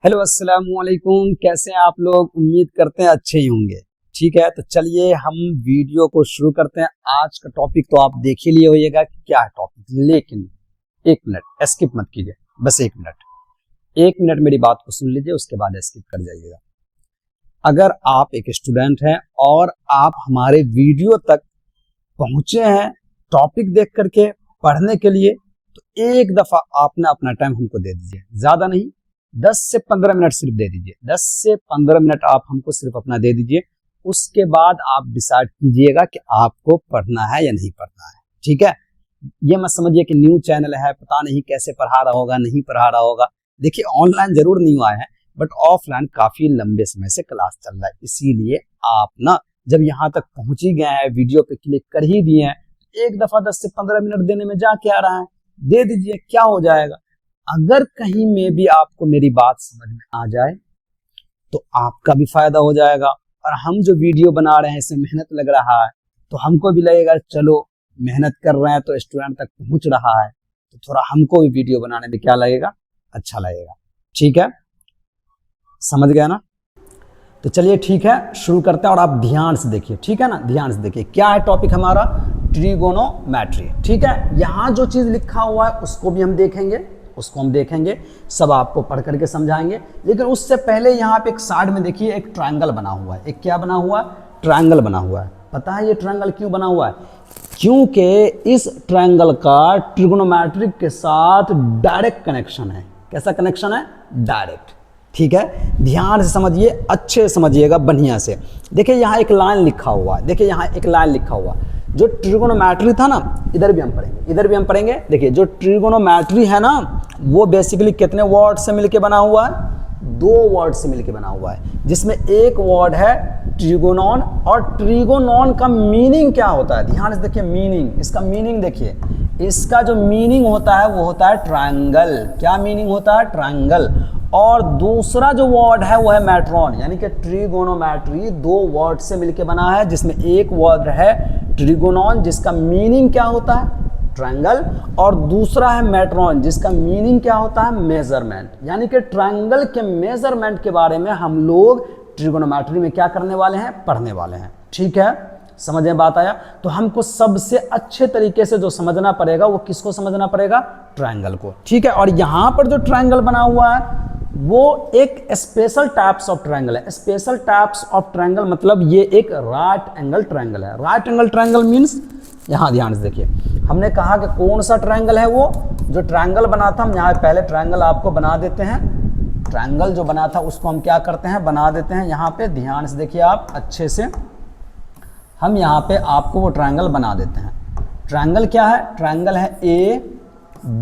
Hello अस्सलाम वालेकुम। कैसे हैं आप लोग? उम्मीद करते हैं अच्छे ही होंगे। ठीक है, तो चलिए हम वीडियो को शुरू करते हैं। आज का टॉपिक तो आप देख ही लिए होइएगा कि क्या है टॉपिक, लेकिन एक मिनट स्किप मत कीजिए, बस एक मिनट मेरी बात को सुन लीजिए, उसके बाद स्किप कर जाइएगा। अगर आप एक स्टूडेंट हैं और आप हमारे वीडियो तक पहुंचे हैं टॉपिक देख करके पढ़ने के लिए, तो एक दफा आपने अपना टाइम हमको दे दीजिए, ज्यादा नहीं, 10 से 15 मिनट सिर्फ दे दीजिए। 10 से 15 मिनट आप हमको सिर्फ अपना दे दीजिए। उसके बाद आप डिसाइड कीजिएगा कि आपको पढ़ना है या नहीं पढ़ना है। ठीक है, ये मत समझिए कि न्यू चैनल है, पता नहीं कैसे पढ़ा रहा होगा, नहीं पढ़ा रहा होगा। देखिए, ऑनलाइन जरूर न्यू आया है, बट ऑफलाइन काफी लंबे समय से क्लास चल रहा है। इसीलिए आप ना जब यहाँ तक पहुंच ही गए हैं, वीडियो पे क्लिक कर ही दिए हैं, एक दफा 10 से 15 मिनट देने में जा क्या रहा है, दे दीजिए, क्या हो जाएगा। अगर कहीं में भी आपको मेरी बात समझ में आ जाए तो आपका भी फायदा हो जाएगा, और हम जो वीडियो बना रहे हैं इसमें मेहनत लग रहा है, तो हमको भी लगेगा चलो मेहनत कर रहे हैं तो स्टूडेंट तक पहुंच रहा है, तो थोड़ा हमको भी वीडियो बनाने में क्या लगेगा, अच्छा लगेगा। ठीक है, समझ गया ना? तो चलिए ठीक है, शुरू करते हैं और आप ध्यान से देखिए। ठीक है ना, ध्यान से देखिए क्या है टॉपिक हमारा, ट्रिगोनोमेट्री। ठीक है, यहाँ जो चीज लिखा हुआ है उसको भी हम देखेंगे, सब आपको पढ़ करके समझाएंगे। लेकिन उससे पहले यहाँ पे एक साइड में देखिए, एक ट्रायंगल बना हुआ है। एक क्या बना हुआ है? ट्रायंगल बना हुआ है। पता है ये ट्रायंगल क्यों बना हुआ है? क्योंकि इस ट्रायंगल का ट्रिगोनोमेट्री के साथ डायरेक्ट कनेक्शन है। कैसा कनेक्शन है? डायरेक्ट। ठीक है, ध्यान से समझिए, अच्छे से समझिएगा, बढ़िया से। देखिए यहाँ एक लाइन लिखा हुआ है, जो ट्रिगोनोमेट्री था ना, इधर भी हम पढ़ेंगे, देखिए जो ट्रिगोनोमेट्री है ना, वो बेसिकली कितने वर्ड से मिलके बना हुआ है? 2 वर्ड से मिलके बना हुआ है, जिसमें एक वर्ड है ट्रिगोनॉन। और ट्रिगोनॉन का मीनिंग क्या होता है? ध्यान से देखिए मीनिंग, इसका मीनिंग देखिए, इसका जो मीनिंग होता है वो होता है ट्रायंगल। क्या मीनिंग होता है? ट्रायंगल। और दूसरा जो वर्ड है वो है मैट्रॉन, यानी कि ट्रिगोनोमेट्री 2 वर्ड से मिलके बना है, जिसमें एक वर्ड है ट्रिगोनॉन, जिसका मीनिंग क्या होता है? ट्रायंगल। और दूसरा है मैट्रॉन, जिसका मीनिंग क्या होता है? मेजरमेंट। यानी कि ट्रायंगल के मेजरमेंट के बारे में हम लोग ट्रिगोनोमेट्री में क्या करने वाले हैं? पढ़ने वाले हैं। ठीक है, समझ में बात आया? तो हमको सबसे अच्छे तरीके से जो समझना पड़ेगा वो किसको समझना पड़ेगा? ट्रायंगल को। ठीक है, और यहां पर जो ट्रायंगल बना हुआ है वो एक स्पेशल टाइप्स ऑफ ट्रायंगल है। स्पेशल टाइप्स ऑफ ट्रायंगल मतलब ये एक राइट एंगल ट्रायंगल है। राइट एंगल ट्रायंगल मींस, यहां ध्यान से देखिए, हमने कहा कि कौन सा ट्रायंगल है वो जो ट्रायंगल बना था। हम यहाँ पहले ट्रायंगल आपको बना देते हैं। ट्रायंगल जो बना था उसको हम क्या करते हैं? बना देते हैं। यहाँ पे ध्यान से देखिए आप अच्छे से, हम यहाँ पे आपको वो ट्रायंगल बना देते हैं। ट्रायंगल क्या है? ट्रायंगल है A,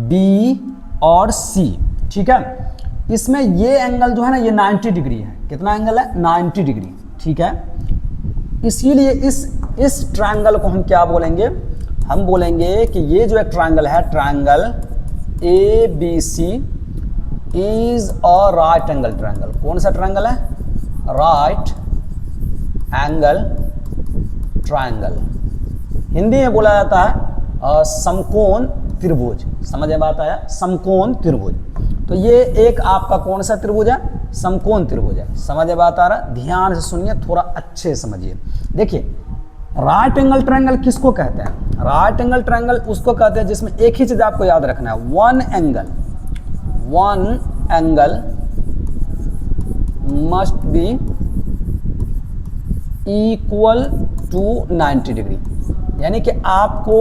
B और C। ठीक है, इसमें ये एंगल जो है ना, ये 90 डिग्री है। कितना एंगल है? 90 डिग्री। ठीक है, इसीलिए इस ट्रायंगल को हम क्या बोलेंगे? हम बोलेंगे कि ये जो एक ट्रायंगल है, triangle ABC is a right angle triangle. कौन सा ट्रायंगल है? Right angle triangle. हिंदी में बोला जाता है समकोण त्रिभुज। समझ में बात आया? समकोण त्रिभुज। तो ये एक आपका कौन सा त्रिभुज है? समकोण त्रिभुज है। समझ में बात आ रहा? ध्यान से सुनिए, थोड़ा अच्छे से समझिए। देखिए, राइट एंगल ट्रायंगल किसको कहते हैं? राइट एंगल ट्रायंगल उसको कहते हैं जिसमें एक ही चीज आपको याद रखना है, one angle must be equal to 90 degree. यानी कि आपको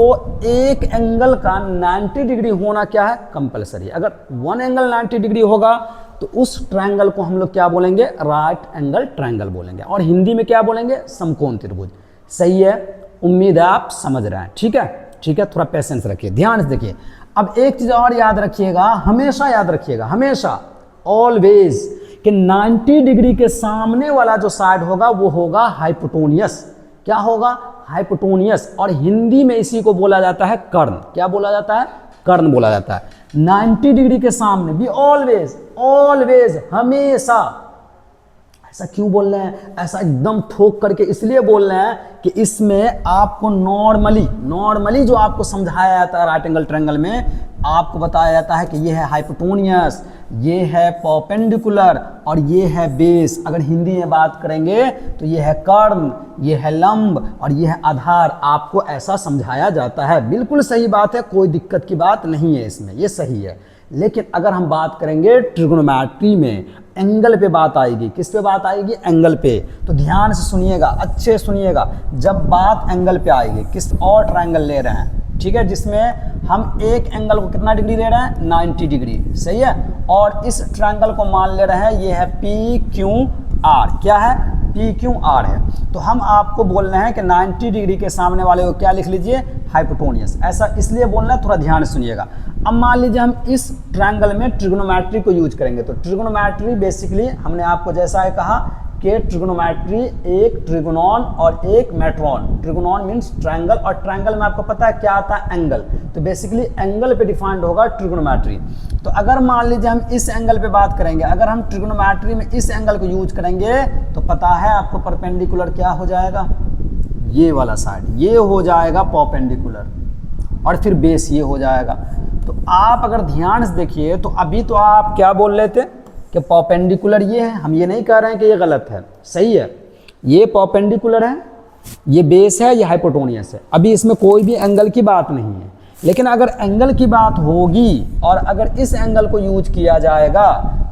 एक एंगल का 90 डिग्री होना क्या है? कंपलसरी। अगर वन एंगल 90 डिग्री होगा तो उस ट्रायंगल को हम लोग क्या बोलेंगे? राइट एंगल ट्रायंगल बोलेंगे। और हिंदी में क्या बोलेंगे? समकोण त्रिभुज। सही है, उम्मीद है आप समझ रहे हैं। ठीक है, ठीक है, थोड़ा पेशेंस रखिए, ध्यान से देखिए। अब एक चीज और याद रखिएगा, हमेशा याद रखिएगा, हमेशा, ऑलवेज, कि 90 डिग्री के सामने वाला जो साइड होगा वो होगा हाइपोटेन्यूस। क्या होगा? हाइपोटेन्यूस। और हिंदी में इसी को बोला जाता है कर्ण। क्या बोला जाता है? कर्ण बोला जाता है। 90 डिग्री के सामने भी ऑलवेज, हमेशा ऐसा क्यों बोल रहे हैं, ऐसा एकदम ठोक करके इसलिए बोल रहे हैं कि इसमें आपको नॉर्मली जो आपको समझाया जाता है राइट एंगल ट्रायंगल में, आपको बताया जाता है कि ये है हाइपोटोनियस, ये है परपेंडिकुलर और ये है बेस। अगर हिंदी में बात करेंगे तो ये है कर्ण, ये है लंब और ये है आधार। आपको ऐसा समझाया जाता है। बिल्कुल सही बात है, कोई दिक्कत की बात नहीं है इसमें, ये सही है। लेकिन अगर हम बात करेंगे ट्रिग्नोमेट्री में, एंगल पे बात आएगी। किस पे बात आएगी? एंगल पे। तो ध्यान से सुनिएगा, अच्छे सुनिएगा। जब बात एंगल पे आएगी, किस और ट्रायंगल ले रहे हैं, ठीक है, जिसमें हम एक एंगल को कितना डिग्री ले रहे हैं? 90 डिग्री, सही है। और इस ट्रायंगल को मान ले रहे हैं ये है पी क्यू आर। क्या है? पी क्यू आर है। तो हम आपको बोल रहे हैं कि 90 डिग्री के सामने वाले को क्या लिख लीजिए? हाइपोटोनियस। ऐसा इसलिए बोलना है, थोड़ा ध्यान से सुनिएगा। अब मान लीजिए हम इस ट्रायंगल में ट्रिग्नोमेट्री को यूज करेंगे। तो ट्रिग्नोमेट्री बेसिकली हमने आपको जैसा है कहा कि ट्रिग्नोमेट्री एक ट्रिगोनॉन और एक मेट्रॉन। ट्रिगोनॉन मीन्स ट्रायंगल और ट्रायंगल में आपको पता है क्या आता है? एंगल। तो बेसिकली एंगल पे डिफाइंड होगा ट्रिग्नोमेट्री। तो अगर मान लीजिए हम इस एंगल पे बात करेंगे, अगर हम ट्रिग्नोमेट्री में इस एंगल को यूज करेंगे तो पता है आपको परपेंडिकुलर क्या हो जाएगा? ये वाला साइड, ये हो जाएगा परपेंडिकुलर और फिर बेस ये हो जाएगा। तो आप अगर ध्यान से देखिए तो अभी तो आप क्या बोल रहे थे कि परपेंडिकुलर ये है। हम ये नहीं कह रहे हैं कि ये गलत है, सही है। ये परपेंडिकुलर है, ये बेस है, ये हाइपोटोनियस है। अभी इसमें कोई भी एंगल की बात नहीं है। लेकिन अगर एंगल की बात होगी और अगर इस एंगल को यूज किया जाएगा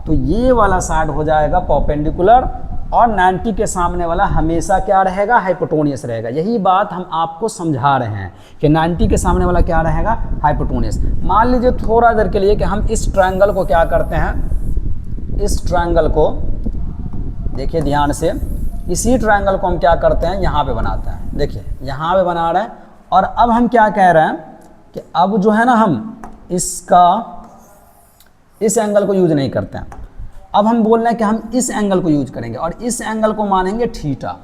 तो ये वाला साइड हो जाएगा परपेंडिकुलर और 90 के सामने वाला हमेशा क्या रहेगा? हाइपोटोनियस रहेगा। यही बात हम आपको समझा रहे हैं कि 90 के सामने वाला क्या रहेगा? हाइपोटोनियस। मान लीजिए थोड़ा देर के लिए कि हम इस ट्रायंगल को क्या करते हैं, इस ट्रायंगल को देखिए ध्यान से, इसी ट्रायंगल को हम क्या करते हैं? यहाँ पे बनाते हैं। देखिए यहाँ पे बना रहे हैं और अब हम क्या कह रहे हैं कि अब जो है ना, हम इस एंगल को यूज नहीं करते हैं। अब हम बोल रहे हैं कि हम इस एंगल को यूज करेंगे और इस एंगल को मानेंगे theta.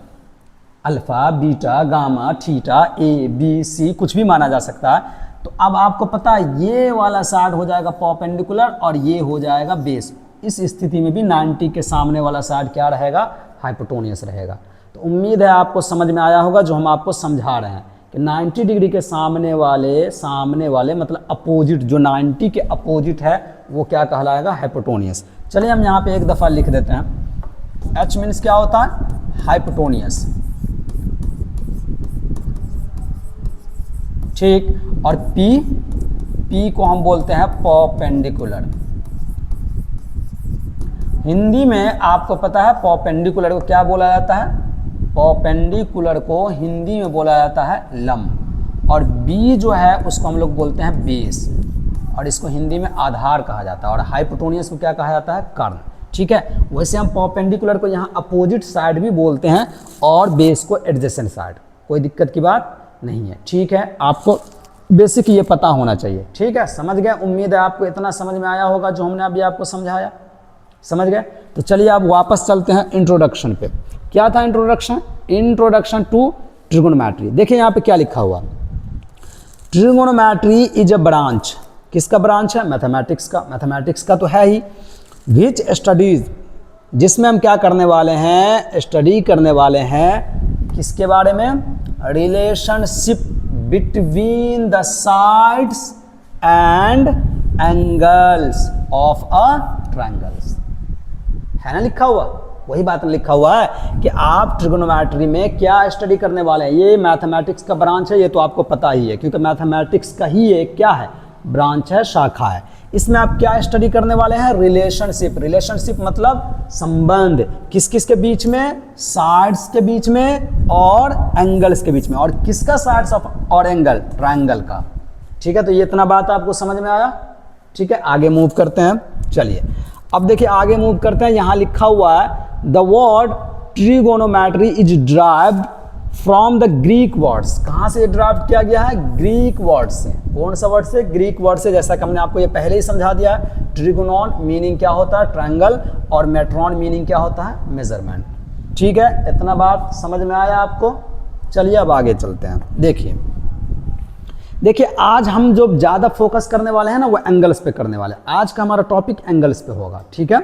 Alpha, beta, gamma, theta, A, B, C कुछ भी माना जा सकता है। तो अब आपको पता है ये वाला साइड हो जाएगा परपेंडिकुलर और ये हो जाएगा बेस। इस स्थिति में भी 90 के सामने वाला साइड क्या रहेगा? हाइपोटोनियस रहेगा। तो उम्मीद है आपको समझ में आया होगा जो हम आपको समझा रहे हैं कि 90 डिग्री के सामने वाले मतलब अपोजिट, जो 90 के अपोजिट है वो क्या कहलाएगा? हाइपोटोनियस। चलिए हम यहाँ पे एक दफ़ा लिख देते हैं। H मीन्स क्या होता है? हाइपोटोनियस, ठीक। और P को हम बोलते हैं परपेंडिकुलर। हिंदी में आपको पता है परपेंडिकुलर को क्या बोला जाता है? परपेंडिकुलर को हिंदी में बोला जाता है लंब। और B जो है उसको हम लोग बोलते हैं बेस और इसको हिंदी में आधार कहा जाता है। और हाइपोटोनियस को क्या कहा जाता है? कर्ण, ठीक है। वैसे हम परपेंडिकुलर को यहाँ अपोजिट साइड भी बोलते हैं और बेस को एडजेसेंट साइड। कोई दिक्कत की बात नहीं है, ठीक है। आपको बेसिक ये पता होना चाहिए, ठीक है। समझ गए? उम्मीद है आपको इतना समझ में आया होगा जो हमने अभी आपको समझाया। समझ गए? तो चलिए अब वापस चलते हैं इंट्रोडक्शन पे। क्या था इंट्रोडक्शन? Introduction to trigonometry. देखिए यहाँ पे क्या लिखा हुआ, ट्रिगोनोमेट्री इज अ ब्रांच। किसका ब्रांच है? मैथमेटिक्स का। मैथमेटिक्स का तो है ही। विच स्टडीज, जिसमें हम क्या करने वाले हैं? स्टडी करने वाले हैं किसके बारे में? Relationship between the sides and angles of a triangles. है ना लिखा हुआ? वही बात लिखा हुआ है कि आप ट्रिगोनोमेट्री में क्या स्टडी करने वाले हैं। ये मैथमेटिक्स का ब्रांच है, ये तो आपको पता ही है क्योंकि मैथमेटिक्स का ही एक क्या है? ब्रांच है, शाखा है। इसमें आप क्या स्टडी करने वाले हैं? रिलेशनशिप। रिलेशनशिप मतलब संबंध, किस किस के बीच में? साइड्स के बीच में और एंगल्स के बीच में। और किसका साइड्स और एंगल? ट्रायंगल का, ठीक है। तो ये इतना बात आपको समझ में आया, ठीक है। आगे मूव करते हैं। चलिए अब देखिए आगे मूव करते हैं। यहाँ लिखा हुआ है the word trigonometry is derived from the Greek words. कहाँ से ड्राइव किया गया है? ग्रीक वर्ड से। कौन सा वर्ड से? ग्रीक वर्ड से। जैसा कि हमने आपको ये पहले ही समझा दिया है। ट्रिगोनॉन मीनिंग क्या होता है? ट्रायंगल। और मेट्रॉन मीनिंग क्या होता है? मेजरमेंट, ठीक है। इतना बात समझ में आया आपको? चलिए अब आगे चलते हैं। देखिए देखिए आज हम जो ज़्यादा फोकस करने वाले हैं ना वो एंगल्स पे करने वाले हैं। आज का हमारा टॉपिक एंगल्स पे होगा, ठीक है।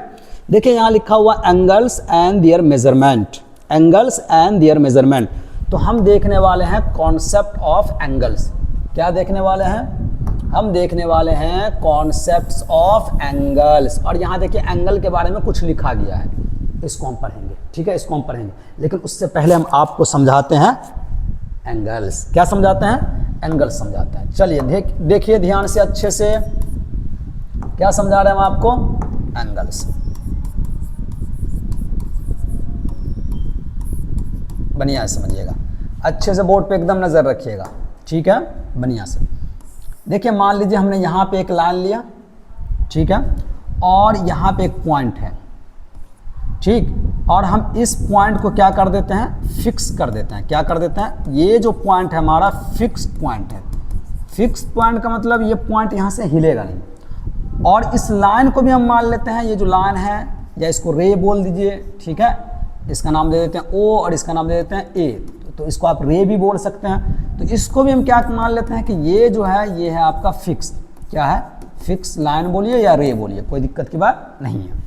देखिए यहाँ लिखा हुआ angles and there measurement, angles and there measurement. तो हम देखने वाले हैं कॉन्सेप्ट ऑफ एंगल्स। क्या देखने वाले हैं? हम देखने वाले हैं कॉन्सेप्ट्स ऑफ एंगल्स। और यहाँ देखिए एंगल के बारे में कुछ लिखा गया है, इसको हम पढ़ेंगे, ठीक है, इसको हम पढ़ेंगे। लेकिन उससे पहले हम आपको समझाते हैं एंगल्स। क्या समझाते हैं? एंगल्स समझाते हैं। चलिए देखिए ध्यान से, अच्छे से क्या समझा रहे हैं हम आपको? एंगल्स। बढ़िया से समझिएगा, अच्छे से बोर्ड पे एकदम नजर रखिएगा, ठीक है, बढ़िया से। देखिए मान लीजिए हमने यहाँ पे एक लाइन लिया, ठीक है, और यहाँ पे एक पॉइंट है, ठीक, और हम इस पॉइंट को क्या कर देते हैं? फिक्स कर देते हैं। क्या कर देते हैं? ये जो पॉइंट है हमारा फिक्स पॉइंट है। फिक्स पॉइंट का मतलब ये पॉइंट यहाँ से हिलेगा नहीं। और इस लाइन को भी हम मान लेते हैं, ये जो लाइन है, या इसको रे बोल दीजिए, ठीक है, इसका नाम दे देते हैं ओ और इसका नाम दे देते हैं ए, तो इसको आप रे भी बोल सकते हैं। तो इसको भी हम क्या मान लेते हैं कि ये जो है ये है आपका फिक्स, क्या है? फिक्स लाइन बोलिए या रे बोलिए, कोई दिक्कत की बात नहीं है।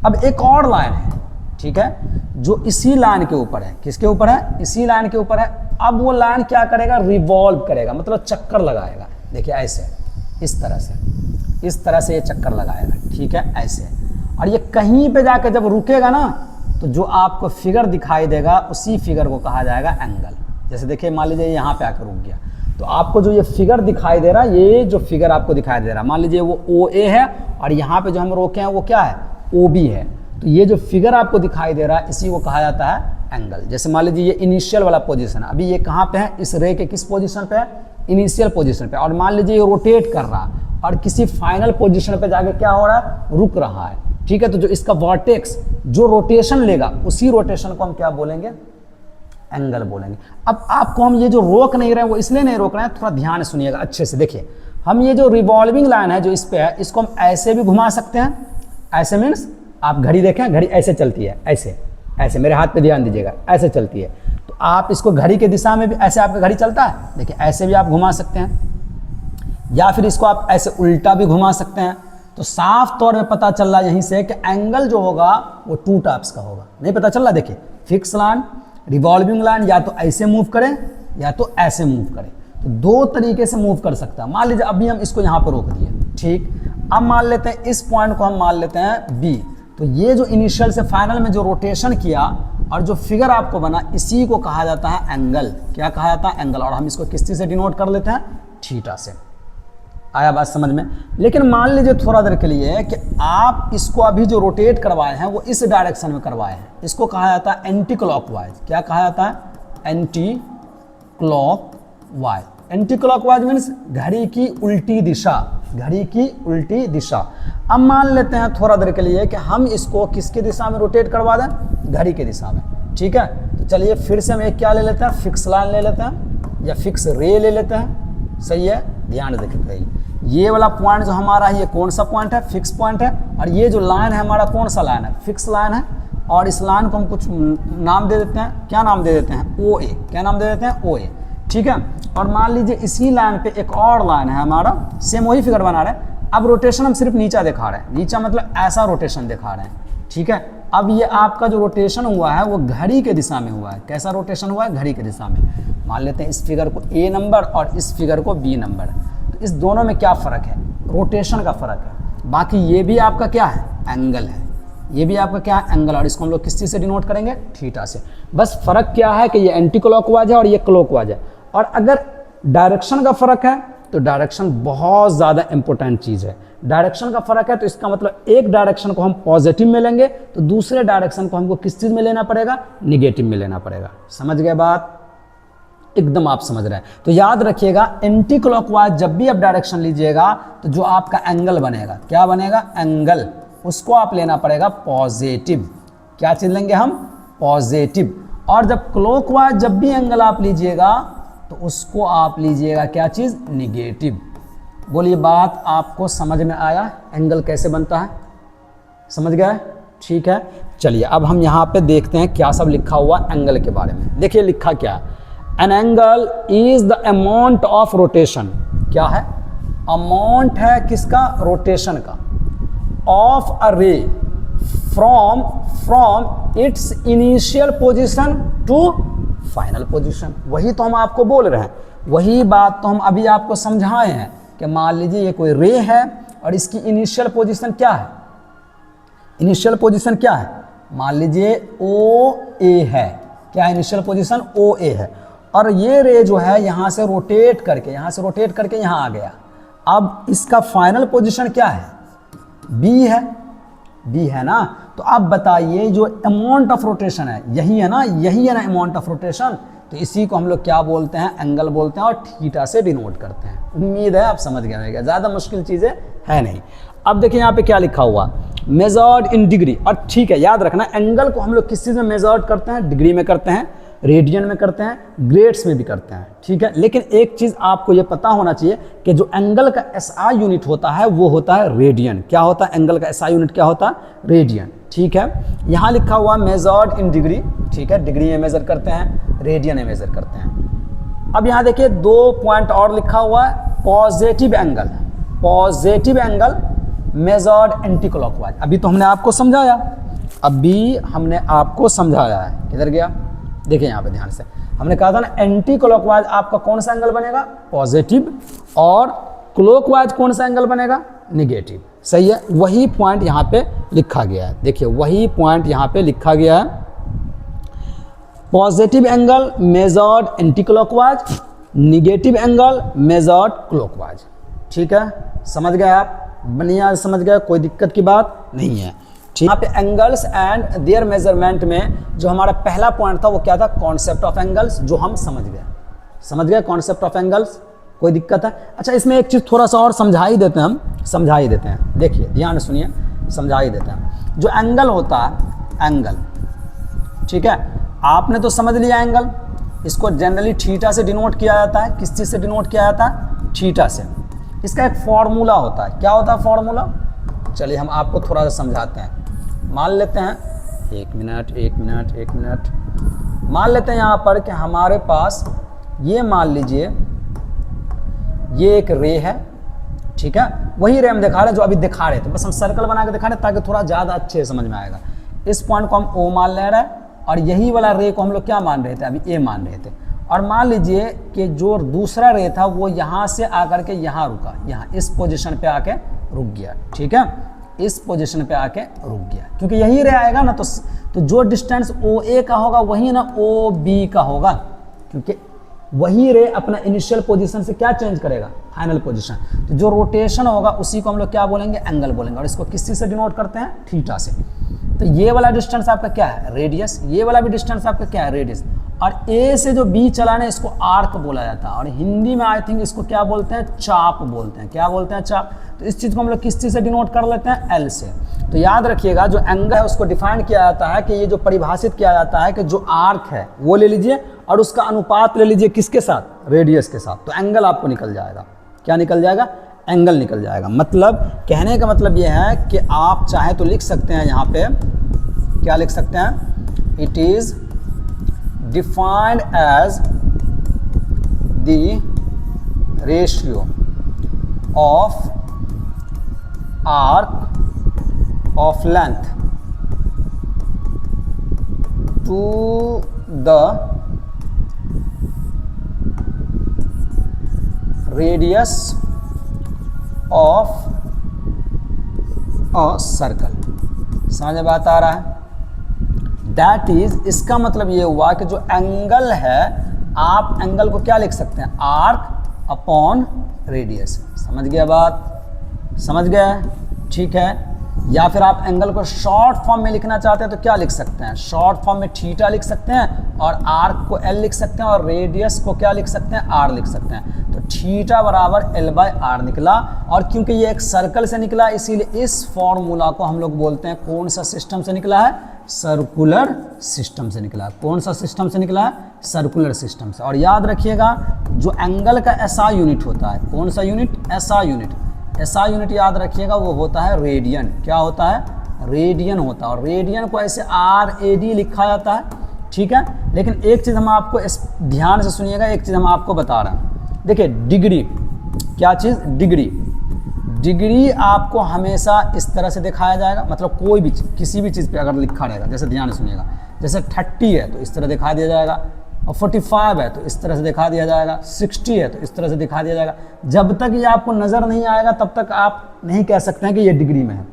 अब एक और लाइन है, ठीक है, जो इसी लाइन के ऊपर है। किसके ऊपर है? इसी लाइन के ऊपर है। अब वो लाइन क्या करेगा? रिवॉल्व करेगा, मतलब चक्कर लगाएगा। देखिए ऐसे, इस तरह से ये चक्कर लगाएगा, ठीक है, ऐसे। और ये कहीं पे जाकर जब रुकेगा ना, तो जो आपको फिगर दिखाई देगा उसी फिगर को कहा जाएगा एंगल। जैसे देखिए मान लीजिए यहाँ पे आकर रुक गया, तो आपको जो ये फिगर दिखाई दे रहा है, ये जो फिगर आपको दिखाई दे रहा है, मान लीजिए वो ओ ए है और यहाँ पे जो हम रोके हैं वो क्या है? ओ बी है। तो ये जो फिगर आपको दिखाई दे रहा है इसी को कहा जाता है एंगल। जैसे मान लीजिए ये इनिशियल वाला पोजीशन है, अभी ये कहाँ पे है? इस रे के किस पोजीशन पे है? इनिशियल पोजीशन पे। और मान लीजिए ये रोटेट कर रहा है और किसी फाइनल पोजीशन पे जाके क्या हो रहा है? रुक रहा है, ठीक है। तो जो इसका वर्टेक्स जो रोटेशन लेगा उसी रोटेशन को हम क्या बोलेंगे? एंगल बोलेंगे। अब आपको हम ये जो रोक नहीं रहे हैं वो इसलिए नहीं रोक रहे हैं, थोड़ा ध्यान सुनिएगा अच्छे से। देखिए हम ये जो रिवॉल्विंग लाइन है जो इस पे है, इसको हम ऐसे भी घुमा सकते हैं। ऐसे मीन्स आप घड़ी देखें, घड़ी ऐसे चलती है, ऐसे ऐसे, मेरे हाथ पे ध्यान दीजिएगा, ऐसे चलती है। तो आप इसको घड़ी के दिशा में भी ऐसे, आपका घड़ी चलता है, देखिए ऐसे भी आप घुमा सकते हैं, या फिर इसको आप ऐसे उल्टा भी घुमा सकते हैं। तो साफ तौर में पता चल रहा है यहीं से कि एंगल जो होगा वो टू टाइप्स का होगा। नहीं पता चल रहा? देखिए फिक्स लाइन, रिवॉल्विंग लाइन या तो ऐसे मूव करें या तो ऐसे मूव करें। तो दो तरीके से मूव कर सकता है। मान लीजिए अभी हम इसको यहाँ पर रोक दिए, ठीक। अब मान लेते हैं इस पॉइंट को हम मान लेते हैं बी। तो ये जो इनिशियल से फाइनल में जो रोटेशन किया और जो फिगर आपको बना, इसी को कहा जाता है एंगल। क्या कहा जाता है? एंगल। और हम इसको किस चीज से डिनोट कर लेते हैं? थीटा से। आया बात समझ में? लेकिन मान लीजिए थोड़ा देर के लिए कि आप इसको अभी जो रोटेट करवाए हैं वो इस डायरेक्शन में करवाए हैं, इसको कहा जाता है एंटी क्लॉकवाइज। क्या कहा जाता है? Anti clockwise. Anti clockwise means घड़ी की उल्टी दिशा, घड़ी की उल्टी दिशा। अब मान लेते हैं थोड़ा देर के लिए कि हम इसको किसकी दिशा में रोटेट करवा दें? घड़ी की दिशा में, ठीक है। तो चलिए फिर से हम एक क्या ले लेते हैं? फिक्स लाइन ले लेते हैं या फिक्स रे ले लेते हैं, सही है। ध्यान रखिए, ये वाला पॉइंट जो हमारा है ये कौन सा पॉइंट है? फिक्स पॉइंट है। और ये जो लाइन है हमारा कौन सा लाइन है? फिक्स लाइन है। और इस लाइन को हम कुछ नाम दे देते हैं। क्या नाम दे देते हैं? ओ ए। क्या नाम दे देते हैं? ओ ए, ठीक है। और मान लीजिए इसी लाइन पे एक और लाइन है हमारा, सेम वही फिगर बना रहे हैं। अब रोटेशन हम सिर्फ नीचा दिखा रहे हैं, नीचा मतलब ऐसा रोटेशन दिखा रहे हैं, ठीक है। अब ये आपका जो रोटेशन हुआ है वो घड़ी के दिशा में हुआ है। कैसा रोटेशन हुआ है? घड़ी के दिशा में। मान लेते हैं इस फिगर को ए नंबर और इस फिगर को बी नंबर। तो इस दोनों में क्या फ़र्क है? रोटेशन का फ़र्क है। बाकी ये भी आपका क्या है? एंगल है। ये भी आपका क्या है? एंगल। और इसको हम लोग किस चीज़ से डिनोट करेंगे? थीटा से। बस फ़र्क क्या है कि ये एंटी क्लॉकवाइज है और ये क्लॉकवाइज है। और अगर डायरेक्शन का फ़र्क है तो डायरेक्शन बहुत ज़्यादा इंपॉर्टेंट चीज़ है। डायरेक्शन का फ़र्क है तो इसका मतलब एक डायरेक्शन को हम पॉजिटिव में लेंगे तो दूसरे डायरेक्शन को हमको किस चीज़ में लेना पड़ेगा? निगेटिव में लेना पड़ेगा। समझ गए बात? एकदम आप समझ रहे हैं। तो याद रखिएगा एंटी क्लॉकवाइज जब भी आप डायरेक्शन लीजिएगा तो जो आपका एंगल बनेगा, क्या बनेगा? एंगल, उसको आप लेना पड़ेगा पॉजिटिव। क्या चीज़ लेंगे हम? पॉजिटिव। और जब क्लॉकवाइज जब भी एंगल आप लीजिएगा तो उसको आप लीजिएगा क्या चीज़? निगेटिव। बोलिए बात आपको समझ में आया? एंगल कैसे बनता है? समझ गए? ठीक है। चलिए अब हम यहाँ पे देखते हैं क्या सब लिखा हुआ एंगल के बारे में। देखिए लिखा क्या है? An angle is the amount of rotation क्या है, अमाउंट है किसका, रोटेशन का, of a ray from its initial position to final position. वही तो हम आपको बोल रहे हैं, वही बात तो हम अभी आपको समझाए हैं कि मान लीजिए ये कोई रे है और इसकी इनिशियल पोजीशन क्या है, इनिशियल पोजीशन क्या है, मान लीजिए ओ ए है, क्या इनिशियल पोजीशन ओ ए है, और ये रे जो है यहाँ से रोटेट करके यहाँ आ गया। अब इसका फाइनल पोजीशन क्या है, बी है ना। तो अब बताइए जो अमाउंट ऑफ रोटेशन है यही है ना अमाउंट ऑफ रोटेशन। तो इसी को हम लोग क्या बोलते हैं, एंगल बोलते हैं, और थीटा से डिनोट करते हैं। उम्मीद है आप समझ गए होंगे, ज़्यादा मुश्किल चीज़ें है नहीं। अब देखिए यहाँ पे क्या लिखा हुआ, मेजर्ड इन डिग्री। और ठीक है, याद रखना एंगल को हम लोग किस चीज़ में मेजर्ड करते हैं, डिग्री में करते हैं, रेडियन में करते हैं, ग्रेड्स में भी करते हैं, ठीक है। लेकिन एक चीज़ आपको ये पता होना चाहिए कि जो एंगल का एसआई यूनिट होता है वो होता है रेडियन। क्या होता है एंगल का एसआई यूनिट, क्या होता है, रेडियन, ठीक है। यहाँ लिखा हुआ मेजर्ड इन डिग्री, ठीक है, डिग्री में मेजर करते हैं, रेडियन में मेजर करते हैं। अब यहाँ देखिए 2 पॉइंट और लिखा हुआ है, positive angle measured anti clockwise. अभी तो हमने आपको समझाया है, किधर गया, देखिए यहाँ पे ध्यान से, हमने कहा था ना एंटी क्लॉकवाइज आपका कौन सा एंगल बनेगा, पॉजिटिव, और क्लॉकवाइज कौन सा एंगल बनेगा, नेगेटिव। सही है, वही पॉइंट यहाँ पे लिखा गया है। देखिए वही पॉइंट यहाँ पे लिखा गया है, positive angle measured anti clockwise, negative angle measured clockwise. ठीक है, समझ गए आप, बढ़िया समझ गए, कोई दिक्कत की बात नहीं है। ठीक, यहाँ पे एंगल्स एंड देयर मेजरमेंट में जो हमारा पहला पॉइंट था वो क्या था, कॉन्सेप्ट ऑफ एंगल्स, जो हम समझ गए कॉन्सेप्ट ऑफ एंगल्स। कोई दिक्कत है? अच्छा, इसमें एक चीज़ थोड़ा सा और समझा ही देते हैं। देखिए ध्यान से सुनिए, समझा ही देते हैं। जो एंगल होता है, एंगल, ठीक है, आपने तो समझ लिया एंगल, इसको जनरली थीटा से डिनोट किया जाता है। किस चीज़ से डिनोट किया जाता है? थीटा से। इसका एक फॉर्मूला होता है। क्या होता है फॉर्मूला? चलिए हम आपको थोड़ा सा समझाते हैं। मान लेते हैं, एक मिनट, मान लेते हैं यहाँ पर कि हमारे पास ये, मान लीजिए ये एक रे है, ठीक है, वही रे हम दिखा रहे हैं जो अभी दिखा रहे थे, बस हम सर्कल बना के दिखा रहे हैं ताकि थोड़ा ज़्यादा अच्छे से समझ में आएगा। इस पॉइंट को हम ओ मान ले रहे हैं और यही वाला रे को हम लोग क्या मान रहे थे, अभी ए मान रहे थे। और मान लीजिए कि जो दूसरा रे था वो यहाँ से आकर के यहाँ रुका, यहाँ इस पोजीशन पे आके रुक गया, ठीक है, इस पोजीशन पे आके रुक गया, क्योंकि यही रे आएगा ना, तो जो डिस्टेंस ओ ए का होगा वही ना ओ बी का होगा, क्योंकि वही रे अपना इनिशियल पोजीशन से क्या चेंज करेगा, फाइनल पोजीशन। तो जो रोटेशन होगा उसी को हम लोग क्या बोलेंगे, एंगल बोलेंगे। और इसको किस चीज़ से डिनोट करते हैं? थीटा से। तो ये वाला डिस्टेंस आपका क्या है, रेडियस, ये वाला भी डिस्टेंस आपका क्या है, रेडियस। और ए से जो बी चलाना इसको आर्क बोला जाता है, और हिंदी में आई थिंक इसको क्या बोलते हैं, चाप बोलते हैं। क्या बोलते हैं? चाप। तो इस चीज़ को हम लोग किस चीज़ से डिनोट कर लेते हैं? एल से। तो याद रखिएगा, जो एंगल है उसको डिफाइन किया जाता है कि ये जो परिभाषित किया जाता है कि जो आर्क है वो ले लीजिए और उसका अनुपात ले लीजिए किसके साथ, रेडियस के साथ। तो एंगल आपको निकल जाएगा। क्या निकल जाएगा? एंगल निकल जाएगा। मतलब कहने का मतलब ये है कि आप चाहे तो लिख सकते हैं, यहाँ पे क्या लिख सकते हैं, it is defined as the ratio of arc of length to the radius of a circle. समझ में बात आ रहा है? दैट इज, इसका मतलब ये हुआ कि जो एंगल है, आप एंगल को क्या लिख सकते हैं, आर्क अपॉन रेडियस। समझ गया बात? समझ गए? ठीक है। या फिर आप एंगल को शॉर्ट फॉर्म में लिखना चाहते हैं तो क्या लिख सकते हैं, शॉर्ट फॉर्म में थीटा लिख सकते हैं, और आर्क को एल लिख सकते हैं, और रेडियस को क्या लिख सकते हैं, आर लिख सकते हैं। तो थीटा बराबर एल बाय आर निकला। और क्योंकि ये एक सर्कल से निकला, इसीलिए इस फॉर्मूला को हम लोग बोलते हैं, कौन सा सिस्टम से निकला है, सर्कुलर सिस्टम से निकला। कौन सा सिस्टम से निकला है? सर्कुलर सिस्टम से। और याद रखिएगा, जो एंगल का एसआई यूनिट होता है, कौन सा unit, SI unit, SI unit याद रखिएगा, वो होता है रेडियन। क्या होता है? रेडियन होता है। और रेडियन को ऐसे RAD लिखा जाता है, ठीक है। लेकिन एक चीज़ हम आपको ध्यान से सुनिएगा, एक चीज़ हम आपको बता रहे हैं। देखिए डिग्री, क्या चीज़? डिग्री। डिग्री आपको हमेशा इस तरह से दिखाया जाएगा, मतलब कोई भी किसी भी चीज़ पे अगर लिखा रहेगा, जैसे ध्यान से सुनिएगा, जैसे 30 है तो इस तरह दिखा दिया जाएगा, और 45 है तो इस तरह से दिखा दिया जाएगा, 60 है तो इस तरह से दिखा दिया जाएगा। जब तक ये आपको नज़र नहीं आएगा तब तक आप नहीं कह सकते हैं कि ये डिग्री में है।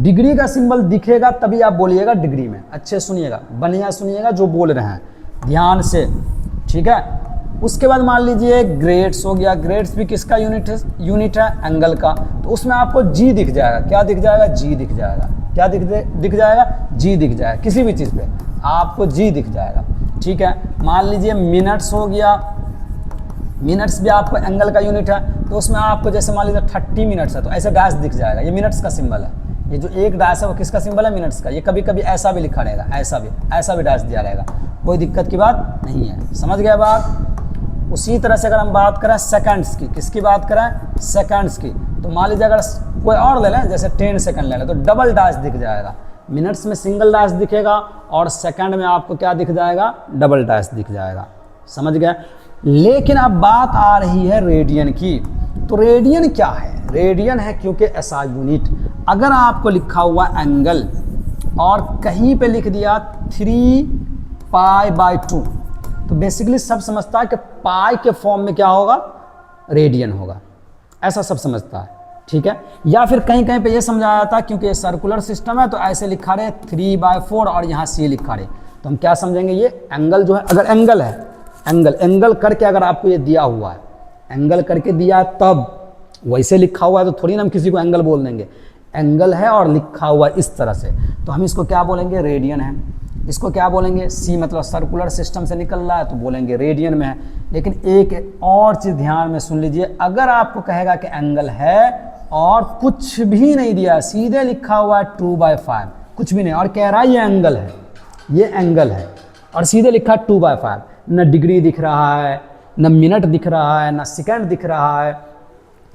डिग्री का सिंबल दिखेगा तभी आप बोलिएगा डिग्री में। अच्छे सुनिएगा, बढ़िया सुनिएगा जो बोल रहे हैं ध्यान से, ठीक है। उसके बाद मान लीजिए ग्रेड्स हो गया। ग्रेड्स भी किसका यूनिट है? एंगल का। तो उसमें आपको जी दिख जाएगा। क्या दिख जाएगा? जी दिख जाएगा। क्या दिख जाएगा? जी दिख जाएगा। किसी भी चीज़ पे आपको जी दिख जाएगा, ठीक है। मान लीजिए मिनट्स हो गया। मिनट्स भी आपको एंगल का यूनिट है, तो उसमें आपको जैसे मान लीजिए 30 मिनट्स है तो ऐसे डैश दिख जाएगा। ये मिनट्स का सिंबल है। ये जो एक डैश है वो किसका सिंबल है? मिनट्स का। ये कभी कभी ऐसा भी लिखा रहेगा, ऐसा भी डैश दिया रहेगा, कोई दिक्कत की बात नहीं है। समझ गए बात? उसी तरह से अगर हम बात करें सेकंड्स की, किसकी बात करें? सेकंड्स की। तो मान लीजिए अगर कोई और ले लें, जैसे 10 सेकंड ले लें, तो डबल डैश दिख जाएगा। मिनट्स में सिंगल डैश दिखेगा और सेकंड में आपको क्या दिख जाएगा? डबल डैश दिख जाएगा। समझ गए? लेकिन अब बात आ रही है रेडियन की। तो रेडियन क्या है? रेडियन है क्योंकि ऐसा यूनिट, अगर आपको लिखा हुआ एंगल और कहीं पे लिख दिया 3π/2, तो बेसिकली सब समझता है कि पाई के फॉर्म में क्या होगा? रेडियन होगा, ऐसा सब समझता है, ठीक है। या फिर कहीं कहीं पे ये समझाया जाता है क्योंकि ये सर्कुलर सिस्टम है तो ऐसे लिखा रहे 3/4 और यहाँ C लिखा रहे, तो हम क्या समझेंगे? ये एंगल जो है, अगर एंगल है, एंगल करके अगर आपको ये दिया हुआ है, एंगल करके दिया है, तब वैसे लिखा हुआ है तो थोड़ी ना हम किसी को एंगल बोल देंगे। एंगल है और लिखा हुआ है इस तरह से, तो हम इसको क्या बोलेंगे? रेडियन है। इसको क्या बोलेंगे? सी मतलब सर्कुलर सिस्टम से निकल रहा है तो बोलेंगे रेडियन में है। लेकिन एक और चीज़ ध्यान में सुन लीजिए, अगर आपको कहेगा कि एंगल है और कुछ भी नहीं दिया, सीधे लिखा हुआ है 2/5, कुछ भी नहीं, और कह रहा है ये एंगल है, ये एंगल है, और सीधे लिखा 2/5, न डिग्री दिख रहा है, न मिनट दिख रहा है, न सेकंड दिख रहा है,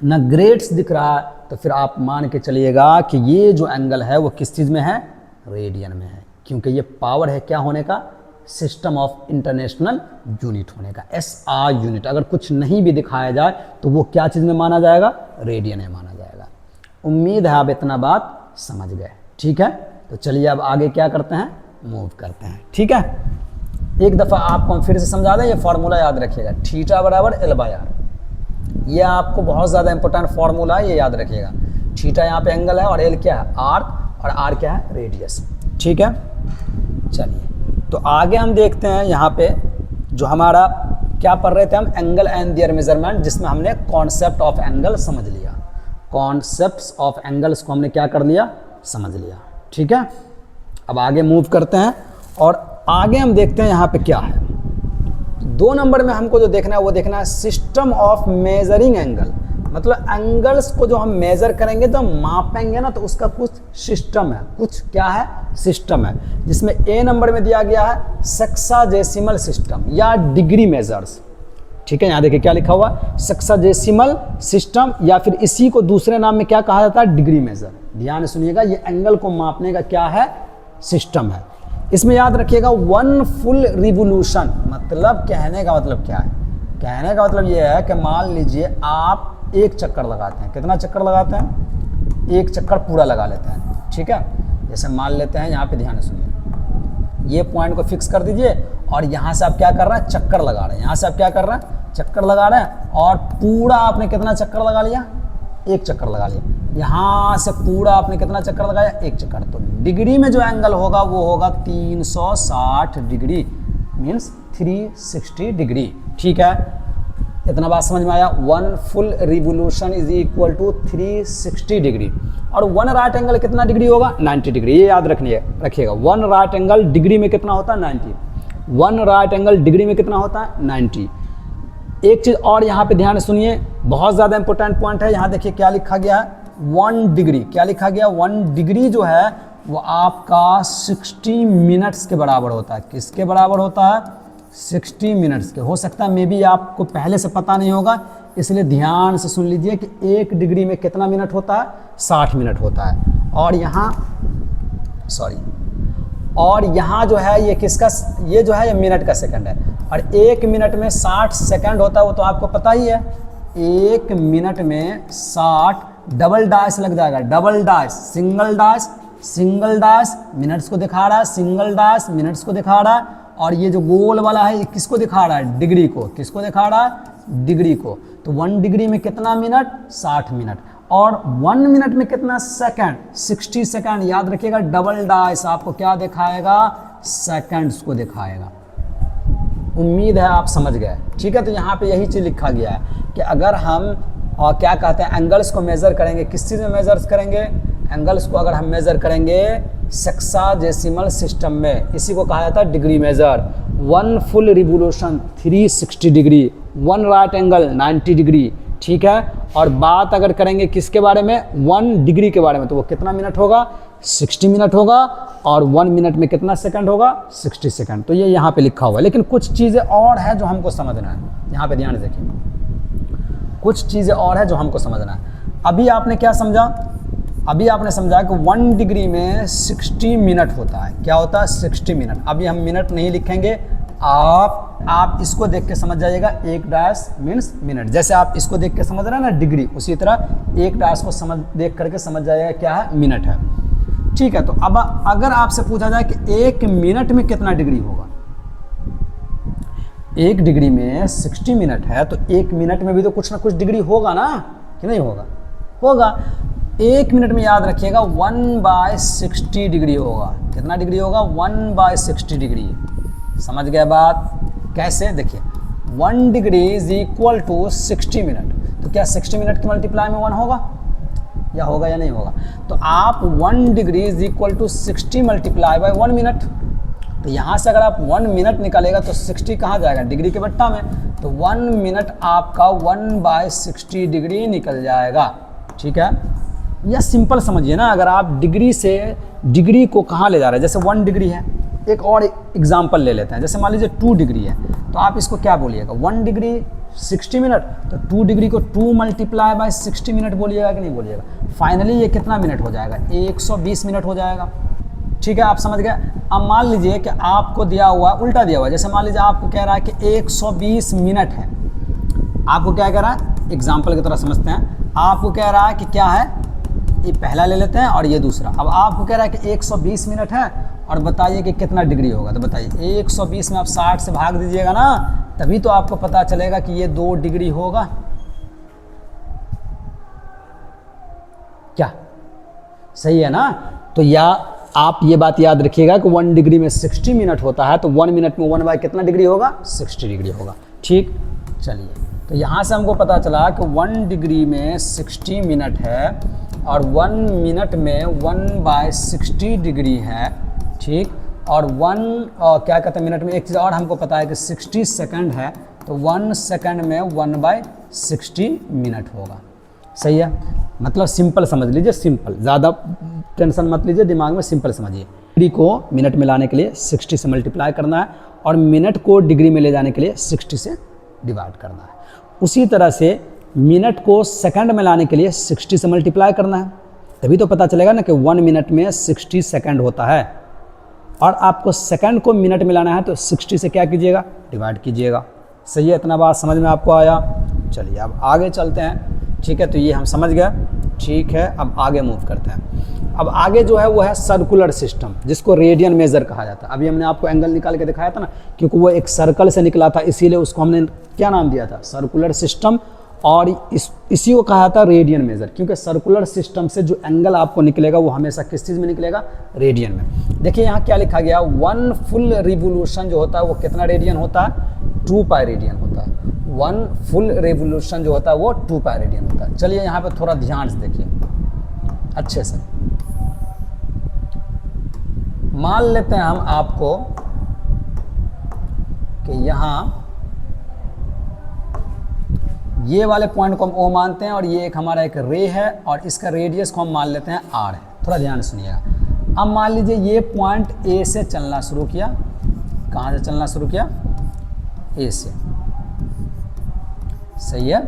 न ग्रेड्स दिख रहा है, तो फिर आप मान के चलिएगा कि ये जो एंगल है वो किस चीज़ में है? रेडियन में है, क्योंकि ये पावर है क्या होने का? सिस्टम ऑफ इंटरनेशनल यूनिट होने का, SI यूनिट। अगर कुछ नहीं भी दिखाया जाए तो वो क्या चीज़ में माना जाएगा? रेडियन में माना जाएगा। उम्मीद है आप इतना बात समझ गए, ठीक है। तो चलिए अब आगे क्या करते हैं? मूव करते हैं, ठीक है। एक दफ़ा आपको हम फिर से समझा दें, ये फार्मूला याद रखिएगा, थीटा बराबर L/R। ये आपको बहुत ज़्यादा इंपॉर्टेंट फार्मूला है, ये याद रखिएगा। थीटा यहाँ पे एंगल है और L क्या है? आर्क, और R क्या है? रेडियस, ठीक है। चलिए तो आगे हम देखते हैं यहाँ पे जो हमारा क्या पढ़ रहे थे हम? एंगल एंड देयर मेजरमेंट, जिसमें हमने कॉन्सेप्ट ऑफ एंगल समझ लिया। कॉन्सेप्ट्स ऑफ एंगल्स को हमने क्या कर लिया? समझ लिया, ठीक है। अब आगे मूव करते हैं और आगे हम देखते हैं यहाँ पे क्या है। 2 नंबर में हमको जो देखना है वो देखना है सिस्टम ऑफ मेजरिंग एंगल। मतलब एंगल्स को जो हम मेजर करेंगे तो मापेंगे ना, तो उसका कुछ सिस्टम है, कुछ क्या है? सिस्टम है, जिसमें A नंबर में दिया गया है सेक्साजेसिमल सिस्टम या डिग्री मेजर्स, ठीक है। यहाँ देखिए क्या लिखा हुआ है? सेक्साजेसिमल सिस्टम, या फिर इसी को दूसरे नाम में क्या कहा जाता है? Degree measure. ध्यान सुनिएगा, ये एंगल को मापने का क्या है? सिस्टम है। इसमें याद रखिएगा 1 फुल रिवोल्यूशन, मतलब कहने का मतलब क्या है? कहने का मतलब ये है कि मान लीजिए आप एक चक्कर लगाते हैं। कितना चक्कर लगाते हैं? एक चक्कर पूरा लगा लेते हैं, ठीक है। जैसे मान लेते हैं, यहाँ पे ध्यान सुनिए, ये पॉइंट को फिक्स कर दीजिए और यहाँ से आप क्या कर रहे हैं? चक्कर लगा रहे हैं। यहाँ से आप क्या कर रहे हैं? चक्कर लगा रहे हैं, और पूरा आपने कितना चक्कर लगा लिया? एक चक्कर लगा लिया। यहाँ से पूरा आपने कितना चक्कर लगाया? एक चक्कर। तो डिग्री में जो एंगल होगा वो होगा 360 डिग्री, मीन्स 360 डिग्री, ठीक है। इतना बात समझ में आया? 1 full revolution is equal to 360 degree. और 1 राइट एंगल कितना डिग्री होगा? 90 डिग्री। ये याद रखिएगा, 1 राइट एंगल डिग्री में कितना होता है? 90। 1 राइट एंगल डिग्री में कितना होता है? 90। एक चीज़ और यहाँ पे ध्यान सुनिए, बहुत ज़्यादा इंपॉर्टेंट पॉइंट है। यहाँ देखिए क्या लिखा गया है? 1 डिग्री। क्या लिखा गया? 1 डिग्री जो है वो आपका 60 मिनट्स के बराबर होता है। किसके बराबर होता है? 60 मिनट्स के। हो सकता है मे बी आपको पहले से पता नहीं होगा, इसलिए ध्यान से सुन लीजिए कि 1 डिग्री में कितना मिनट होता है? 60 मिनट होता है। और यहाँ जो है ये किसका? ये जो है ये मिनट का सेकंड है, और 1 मिनट में 60 सेकंड होता है, वो तो आपको पता ही है। 1 मिनट में 60 डबल डैश लग जाएगा, double dash, single dash minutes को दिखा रहा है, सिंगल डैश मिनट्स को दिखा रहा है, और ये जो गोल वाला है ये किसको दिखा रहा है, डिग्री को, किसको दिखा रहा है, डिग्री को। तो 1 डिग्री में कितना मिनट, 60 मिनट, और 1 मिनट में कितना सेकंड, 60 सेकंड। याद रखिएगा डबल डैश आपको क्या दिखाएगा, सेकंड्स को दिखाएगा। उम्मीद है आप समझ गए, ठीक है। तो यहाँ पे यही चीज़ लिखा गया है कि अगर हम और क्या कहते हैं एंगल्स को मेज़र करेंगे, किस चीज़ में मेज़र्स करेंगे, एंगल्स को अगर हम मेज़र करेंगे सेक्साडेसिमल सिस्टम में, इसी को कहा जाता है degree measure. 1 full revolution 360 degree, 1 right angle 90 degree, ठीक है। और बात अगर करेंगे किसके बारे में, 1 डिग्री के बारे में, तो वो कितना मिनट होगा, 60 मिनट होगा, और 1 मिनट में कितना सेकंड होगा, 60 सेकंड। तो ये यहाँ पे लिखा हुआ है, लेकिन कुछ चीज़ें और है जो हमको समझना है, यहाँ पे ध्यान से देखिए, कुछ चीज़ें और है जो हमको समझना है। अभी आपने क्या समझा, अभी आपने समझा कि 1 डिग्री में 60 मिनट होता है, क्या होता है, 60 मिनट। अभी हम मिनट नहीं लिखेंगे, आप इसको देख के समझ जाइएगा, 1 डैश मीन्स मिनट। जैसे आप इसको देख के समझ रहे हैं ना डिग्री, उसी तरह 1 डैश को देख करके समझ जाइएगा क्या है, मिनट है, ठीक है। तो अब अगर आपसे पूछा जाए कि 1 मिनट में कितना डिग्री होगा, 1 डिग्री में 60 मिनट है, तो 1 मिनट में भी तो कुछ ना कुछ डिग्री होगा ना, कि नहीं होगा, होगा। 1 मिनट में याद रखिएगा 1/60 डिग्री होगा, कितना डिग्री होगा, 1/60 डिग्री। समझ गए बात, कैसे, देखिए 1 degree is equal to 60 minute, तो क्या 60 मिनट के मल्टीप्लाई में 1 होगा, या होगा या नहीं होगा। तो आप 1 degree is equal to 60 multiply by 1 minute, तो यहाँ से अगर आप 1 मिनट निकालेगा तो 60 कहाँ जाएगा, डिग्री के बट्टा में, तो 1 मिनट आपका 1/60 डिग्री निकल जाएगा, ठीक है। या सिंपल समझिए ना, अगर आप डिग्री से डिग्री को कहाँ ले जा रहे हैं, जैसे 1 डिग्री है, एक और एग्जाम्पल ले लेते हैं, जैसे मान लीजिए 2 डिग्री है, तो आप इसको क्या बोलिएगा, 1 डिग्री 60 मिनट, तो 2 डिग्री को 2 मल्टीप्लाई बाय 60 मिनट बोलिएगा कि नहीं बोलिएगा। फाइनली ये कितना मिनट हो जाएगा, 120 मिनट हो जाएगा, ठीक है, आप समझ गए। अब मान लीजिए कि आपको दिया हुआ, उल्टा दिया हुआ है, जैसे मान लीजिए आपको कह रहा है कि 120 मिनट है, आपको क्या कह रहा है, एग्जाम्पल की तरह समझते हैं, आपको कह रहा है कि क्या है, ये पहला ले लेते हैं और ये दूसरा। अब आपको कह रहा है कि 120 मिनट है, और बताइए कि कितना डिग्री होगा, तो बताइए 120 में आप 60 से भाग दीजिएगा ना, तभी तो आपको पता चलेगा कि ये 2 डिग्री होगा, क्या सही है ना। तो या आप ये बात याद रखिएगा कि 1 डिग्री में 60 मिनट होता है, तो 1 मिनट में 1 बाय कितना डिग्री होगा, 60 डिग्री होगा, ठीक। चलिए, तो यहाँ से हमको पता चला कि 1 डिग्री में 60 मिनट है, और 1 मिनट में 1/60 डिग्री है, ठीक। और 1 क्या कहते हैं मिनट में, एक चीज़ और हमको पता है कि 60 सेकंड है, तो 1 सेकंड में 1/60 मिनट होगा, सही है। मतलब सिंपल समझ लीजिए, सिंपल, ज़्यादा टेंशन मत लीजिए, दिमाग में सिंपल समझिए। डिग्री को मिनट में लाने के लिए 60 से मल्टीप्लाई करना है, और मिनट को डिग्री में ले जाने के लिए 60 से डिवाइड करना है। उसी तरह से मिनट को सेकंड में लाने के लिए 60 से मल्टीप्लाई करना है, तभी तो पता चलेगा ना कि 1 मिनट में 60 सेकंड होता है। और आपको सेकंड को मिनट में लाना है, तो 60 से क्या कीजिएगा, डिवाइड कीजिएगा, सही है। इतना बात समझ में आपको आया। चलिए अब आगे चलते हैं, ठीक है। तो ये हम समझ गए, ठीक है। अब आगे मूव करते हैं। अब आगे जो है वो है सर्कुलर सिस्टम, जिसको रेडियन मेजर कहा जाता है। अभी हमने आपको एंगल निकाल के दिखाया था ना, क्योंकि वो एक सर्कल से निकला था, इसीलिए उसको हमने क्या नाम दिया था, सर्कुलर सिस्टम। और इसी को कहा जाता है रेडियन मेजर, क्योंकि सर्कुलर सिस्टम से जो एंगल आपको निकलेगा वो हमेशा किस चीज़ में निकलेगा, रेडियन में। देखिए यहाँ क्या लिखा गया, 1 फुल रिवोल्यूशन जो होता है वो कितना रेडियन होता है, 2 पाई रेडियन होता है। 1 फुल रिवोल्यूशन जो होता है वो 2 पाई रेडियन होता है। चलिए यहाँ पे थोड़ा ध्यान से देखिए अच्छे से। मान लेते हैं हम आपको कि यहाँ ये वाले पॉइंट को हम O मानते हैं, और ये एक हमारा एक रे है, और इसका रेडियस को हम मान लेते हैं R है। थोड़ा ध्यान सुनिएगा। अब मान लीजिए ये पॉइंट A से चलना शुरू किया, कहाँ से चलना शुरू किया, A से, सही है,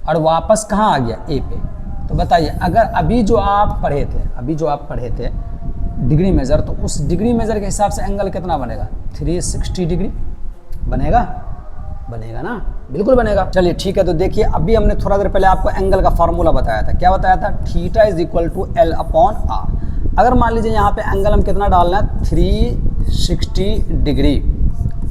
और वापस कहाँ आ गया, A पे। तो बताइए, अगर अभी जो आप पढ़े थे डिग्री मेजर, तो उस डिग्री मेजर के हिसाब से एंगल कितना बनेगा, 360 डिग्री बनेगा, बनेगा ना, बिल्कुल बनेगा। चलिए ठीक है, तो देखिए अभी हमने थोड़ा देर पहले आपको एंगल का फॉर्मूला बताया था। क्या बताया था? Theta is equal to L upon R. अगर मान लीजिए यहाँ पे एंगल हम कितना डालना है, 360 डिग्री,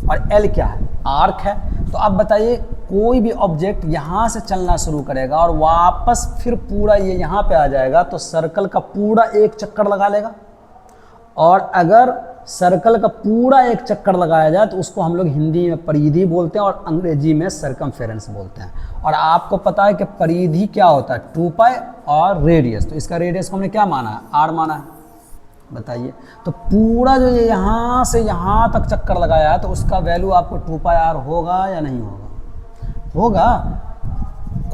और एल क्या है? आर्क है। तो अब बताइए कोई भी ऑब्जेक्ट यहाँ से चलना शुरू करेगा और वापस फिर पूरा ये यहाँ पे आ जाएगा, तो सर्कल का पूरा एक चक्कर लगा लेगा। और अगर सर्कल का पूरा एक चक्कर लगाया जाए तो उसको हम लोग हिंदी में परिधि बोलते हैं और अंग्रेजी में सरकमफेरेंस बोलते हैं। और आपको पता है कि परिधि क्या होता है? 2 पाई और रेडियस। तो इसका रेडियस को हमने क्या माना है? आर माना है। बताइए, तो पूरा जो ये यहाँ से यहाँ तक चक्कर लगाया है तो उसका वैल्यू आपको 2 पाई आर होगा या नहीं होगा? होगा।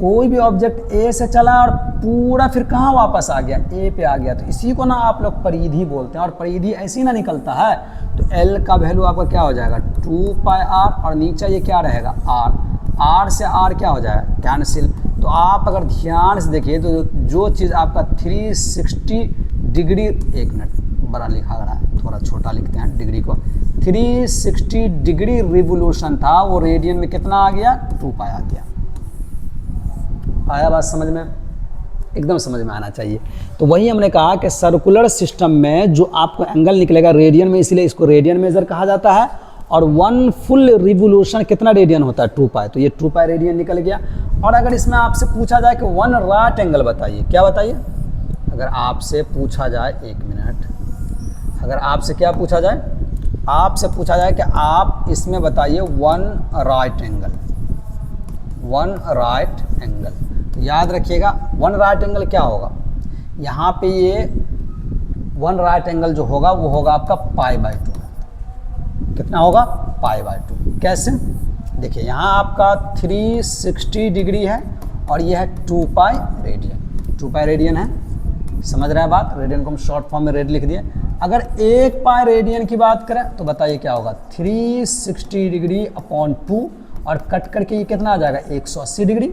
कोई भी ऑब्जेक्ट ए से चला और पूरा फिर कहाँ वापस आ गया? ए पे आ गया। तो इसी को ना आप लोग परिधि बोलते हैं, और परिधि ऐसी ना निकलता है। तो एल का वैल्यू आपका क्या हो जाएगा? 2 पाई आर, और नीचे ये क्या रहेगा? आर। आर से आर क्या हो जाएगा? कैंसिल। तो आप अगर ध्यान से देखिए तो जो चीज़ आपका 360 डिग्री, एक मिनट बड़ा लिखा रहा है, थोड़ा छोटा लिखते हैं डिग्री को, 360 डिग्री रिवोल्यूशन था, वो रेडियन में कितना आ गया? 2 पाई आ गया। आया बात समझ में? एकदम समझ में आना चाहिए। तो वही हमने कहा कि सर्कुलर सिस्टम में जो आपको एंगल निकलेगा रेडियन में, इसलिए इसको रेडियन मेजर कहा जाता है। और 1 फुल रिवोल्यूशन कितना रेडियन होता है? 2 पाई। तो ये 2 पाई रेडियन निकल गया। और अगर इसमें आपसे पूछा जाए कि 1 राइट एंगल बताइए, क्या बताइए? अगर आपसे पूछा जाए, एक मिनट, अगर आपसे क्या पूछा जाए? आपसे पूछा जाए कि आप इसमें बताइए 1 राइट एंगल, 1 राइट एंगल। तो याद रखिएगा 1 राइट एंगल क्या होगा? यहाँ पे ये 1 राइट एंगल जो होगा वो होगा आपका π/2। कितना होगा? π/2। कैसे? देखिए यहाँ आपका 360 डिग्री है और ये है 2 पाई रेडियन। 2 पाई रेडियन है, समझ रहे हैं बात? रेडियन को हम शॉर्ट फॉर्म में रेड लिख दिए। अगर 1 पाई रेडियन की बात करें तो बताइए क्या होगा? 360 डिग्री अपॉन 2, और कट करके ये कितना आ जाएगा? 180 डिग्री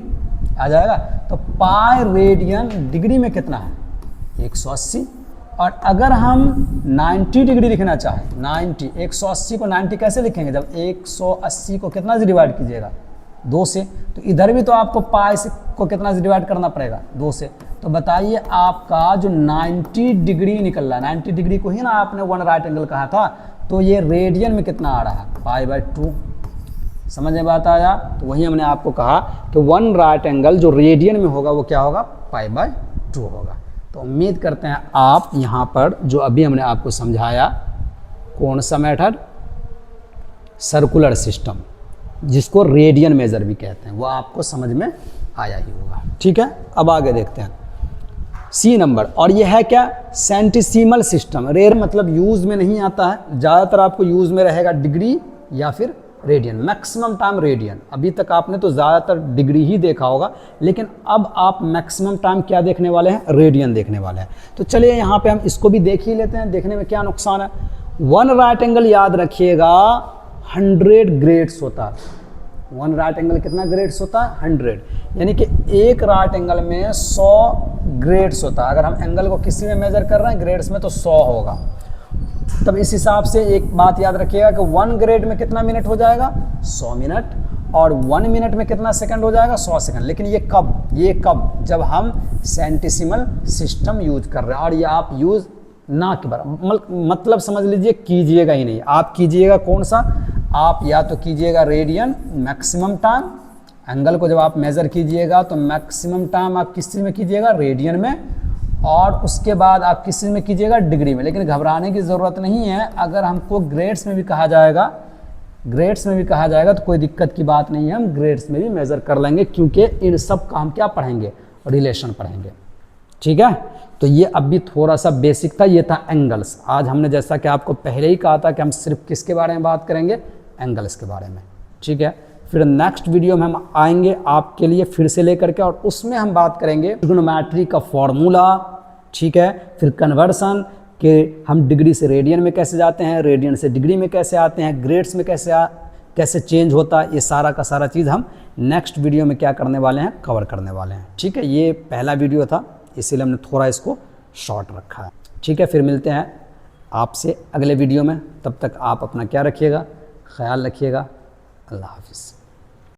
आ जाएगा। तो पाई रेडियन डिग्री में कितना है? 180। और अगर हम 90 डिग्री लिखना चाहें, 90, 180 को 90 कैसे लिखेंगे? जब 180 को कितना से डिवाइड कीजिएगा? 2 से। तो इधर भी तो आपको पाई से को कितना से डिवाइड करना पड़ेगा? 2 से। तो बताइए आपका जो 90 डिग्री निकल रहा है, 90 डिग्री को ही ना आपने 1 राइट एंगल कहा था, तो ये रेडियन में कितना आ रहा है? π/2। समझ में बात आया? तो वही हमने आपको कहा कि 1 राइट एंगल जो रेडियन में होगा वो क्या होगा? π/2 होगा। तो उम्मीद करते हैं आप यहाँ पर जो अभी हमने आपको समझाया, कौन सा मेथड? सर्कुलर सिस्टम, जिसको रेडियन मेजर भी कहते हैं, वो आपको समझ में आया ही होगा। ठीक है, अब आगे देखते हैं सी नंबर। और ये है क्या? सेंटिसिमल सिस्टम। रेयर मतलब यूज में नहीं आता है, ज़्यादातर आपको यूज में रहेगा डिग्री या फिर रेडियन, मैक्सिमम टाइम रेडियन। अभी तक आपने तो ज़्यादातर डिग्री ही देखा होगा, लेकिन अब आप मैक्सिमम टाइम क्या देखने वाले हैं? रेडियन देखने वाले हैं। तो चलिए यहाँ पे हम इसको भी देख ही लेते हैं, देखने में क्या नुकसान है। 1 राइट एंगल याद रखिएगा 100 ग्रेड्स होता है। 1 राइट एंगल कितना ग्रेड्स होता है? 100। यानी कि एक राइट एंगल में 100 ग्रेड्स होता है। अगर हम एंगल को किसी में मेजर कर रहे हैं ग्रेड्स में तो 100 होगा। तब इस हिसाब से एक बात याद रखिएगा कि 1 ग्रेड में कितना मिनट हो जाएगा? 100 मिनट। और 1 मिनट में कितना सेकंड हो जाएगा? 100 सेकंड। लेकिन ये कब? जब हम सेंटिसिमल सिस्टम यूज कर रहे हैं। और ये आप यूज ना के बराबर, मतलब समझ लीजिए कीजिएगा ही नहीं। आप कीजिएगा कौन सा? आप या तो कीजिएगा रेडियन मैक्सिमम टाइम, एंगल को जब आप मेज़र कीजिएगा तो मैक्सिमम टाइम आप किस चीज़ में कीजिएगा? रेडियन में। और उसके बाद आप किस चीज़ में कीजिएगा? डिग्री में। लेकिन घबराने की ज़रूरत नहीं है, अगर हमको ग्रेड्स में भी कहा जाएगा, तो कोई दिक्कत की बात नहीं है, हम ग्रेड्स में भी मेज़र कर लेंगे, क्योंकि इन सब का हम क्या पढ़ेंगे? रिलेशन पढ़ेंगे। ठीक है, तो ये अभी थोड़ा सा बेसिक था, ये था एंगल्स। आज हमने जैसा कि आपको पहले ही कहा था कि हम सिर्फ किसके बारे में बात करेंगे? एंगल्स के बारे में। ठीक है, फिर नेक्स्ट वीडियो में हम आएंगे आपके लिए फिर से लेकर के, और उसमें हम बात करेंगे ट्रिग्नोमेट्री का फॉर्मूला। ठीक है, फिर कन्वर्सन के हम डिग्री से रेडियन में कैसे जाते हैं, रेडियन से डिग्री में कैसे आते हैं, ग्रेड्स में कैसे चेंज होता है, ये सारा का सारा चीज़ हम नेक्स्ट वीडियो में क्या करने वाले हैं? कवर करने वाले हैं। ठीक है, ये पहला वीडियो था, इसीलिए हमने थोड़ा इसको शॉर्ट रखा है। ठीक है, फिर मिलते हैं आपसे अगले वीडियो में। तब तक आप अपना क्या रखिएगा? ख्याल रखिएगा। अल्लाह हाफिज़।